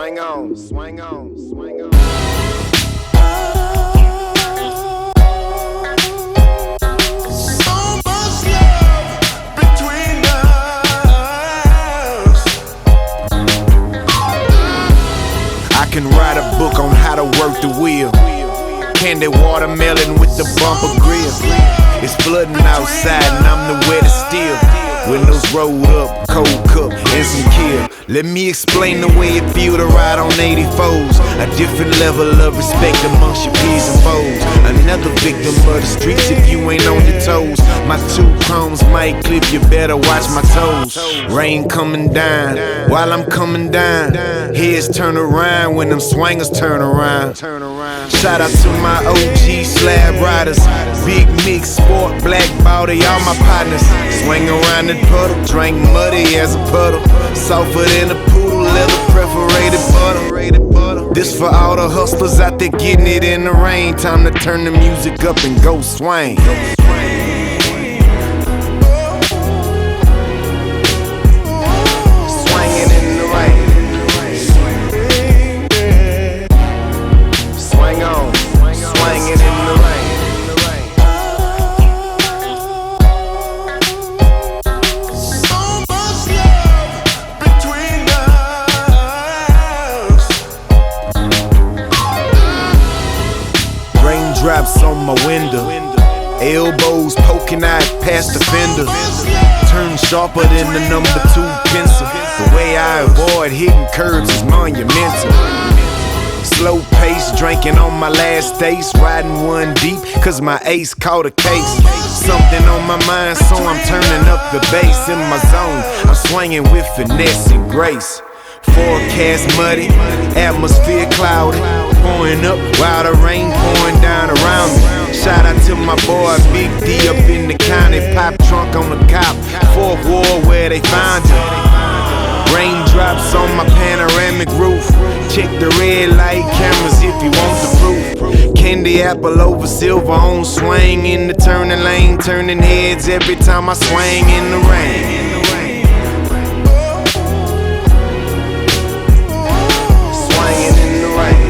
swing on, swing on, swing on. I can write a book on how to work the wheel. Candy watermelon with the bumper grill. It's flooding outside and I'm the wettest still. Windows rolled up, cold cup, and some kill. Let me explain the way it feel to ride on 84s. A different level of respect amongst your peers and foes. Another victim of the streets if you ain't on your toes. My two chromes might clip, you better watch my toes. Rain coming down while I'm coming down. Heads turn around when them swingers turn around. Shout out to my OG slab riders. Big mix, sport, black body, all my partners. Swing around the puddle, drink muddy as a puddle. Softer than a poodle, leather perforated butter. This for all the hustlers out there getting it in the rain. Time to turn the music up and go swing. Swinging in the rain. Swing on, swinging in the rain. Drops on my window, elbows poking out past the fender. Turn sharper than the number 2 pencil. The way I avoid hitting curbs is monumental. Slow pace, drinking on my last days. Riding one deep, cause my ace caught a case. Something on my mind, so I'm turning up the bass. In my zone, I'm swinging with finesse and grace. Forecast muddy, atmosphere cloudy. Pouring up while the rain pouring down around me. Shout out to my boy Big D up in the county. Pop trunk on the cop, 4th ward where they found him. Raindrops on my panoramic roof. Check the red light cameras if you want the proof. Candy apple over silver on swing in the turning lane. Turning heads every time I swing in the rain. Swinging in the rain.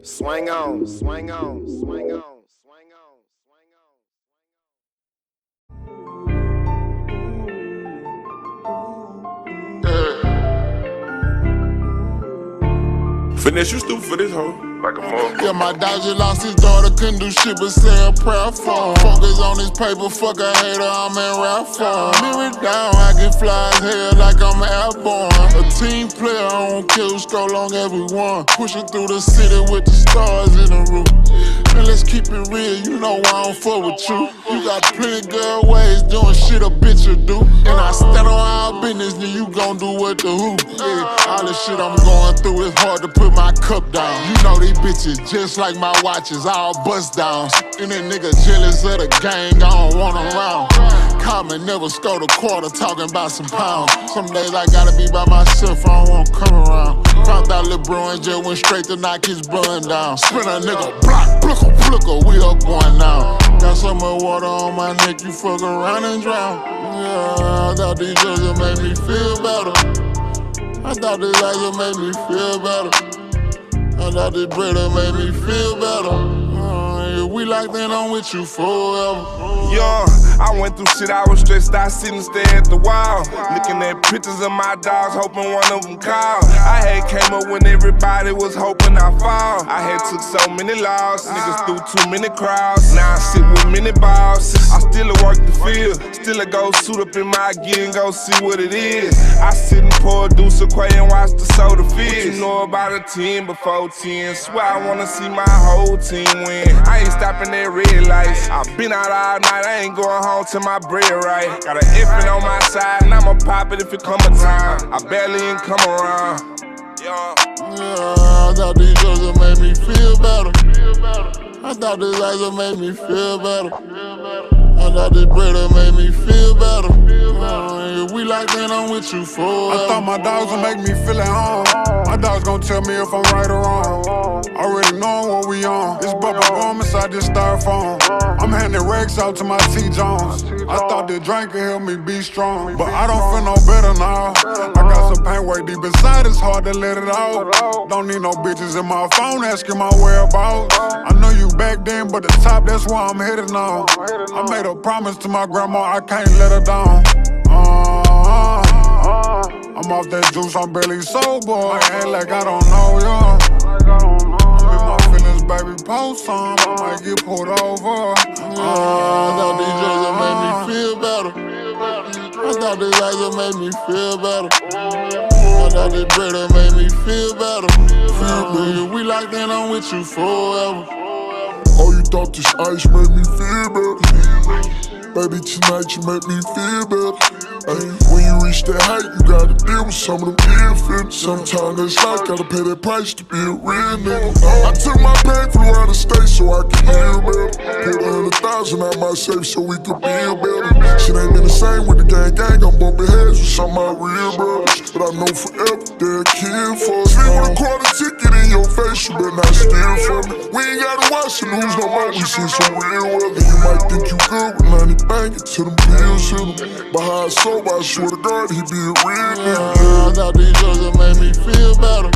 Swing on, swing on, swing on, swing on, swing on. Finesse, you stupid for this hoe. Like a motherfucker. Yeah, my dog just lost his daughter, couldn't do shit but say a prayer for him. Focus on his paper, fuck a hater, I'm in rap form. Mirror down, I can fly as hell like I'm airborne. A team player, I don't care who score long as we won. Pushing through the city with the stars in the roof. And let's keep it real, you know I don't fuck with you. You got plenty girl ways doing shit a bitch will do. And I stand on our business, then you gon' do what the who. Yeah, all the shit I'm going through, it's hard to put my cup down. You know these bitches just like my watches, all bust downs. And that nigga jealous of the gang, I don't want him around. Common never scored a quarter, talking about some pounds. Some days I gotta be by myself, I don't wanna come around. Found out Lil' Bro and just went straight to knock his bun down. Spin a nigga block, plucker, we up going now. Got so much water on my neck, you fuck around and drown. Yeah, I thought these drugs would make me feel better. I thought this life would make me feel better. I thought this bread would make me feel better. If we locked in, I'm with you forever. Yeah, I went through shit, I was stressed out, sitting stare at the wall. Looking at pictures of my dogs, hoping one of them called. I had came up when everybody was hoping I fall. I had took so many losses, niggas threw too many crowds. Now I sit with many balls. I still work the field, still a go suit up in my gear and go see what it is. I sit and pour a deuce of Quay and watch the soda fish. What you know about a 10 before 10? Swear I wanna see my whole team win. I ain't stopping at red lights. I been out all night, I ain't going home till my bread right. Got an effing on my side and I'ma pop it if it come a time. I barely ain't come around. Yeah, I thought these drugs would make me feel better. I thought this ice would make me feel better. I thought this bread would make me feel better. If we like then I'm with you forever. I thought my dogs would make me feel at home. My dogs gon' tell me if I'm right or wrong. Already knowing what we on. This bubble gum inside this styrofoam. I'm handing racks out to my T. Jones. I thought the drink could help me be strong, but I don't feel no better now. I got some pain way deep inside, it's hard to let it out. Don't need no bitches in my phone asking my whereabouts. I know you back then, but the top, that's where I'm headed now. I made a promise to my grandma, I can't let her down. I'm off that juice, I'm barely sober. I act like I don't know ya. I'm in my feelings, baby, post some. I might get pulled over. I thought these drugs would make me feel better. I thought this ice would make me feel better. I thought this bread would make me feel better. If we like then I'm with you forever. Oh, you thought this ice made me feel better? Baby, tonight you make me feel better. Ay, when you reach that height, you gotta deal with some of them ill feelings. Sometimes it's like gotta pay that price to be a real nigga. I took my pain from around the state so I can heal better. Put 100,000 out my safe so we could build better. Shit ain't been the same with the gang, I'm bumping heads with some of my real brothers. But I know forever they'll kill for us. Sleep with a quarter ticket in your face, you better not steal from me. We ain't gotta watch the news no more, we see some real weather. You might think you good with money banking till them pills hit him. Behind sober, I swear to God, he be a real nigga. I thought these drugs would make me feel better.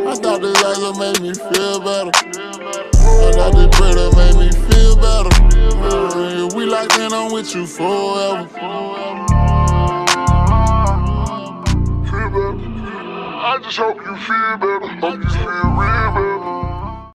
I thought this ice would make me feel better. I thought this bread would make me feel better. If we like then I'm with you forever. Feel better. I just hope you feel better. Hope you feel real.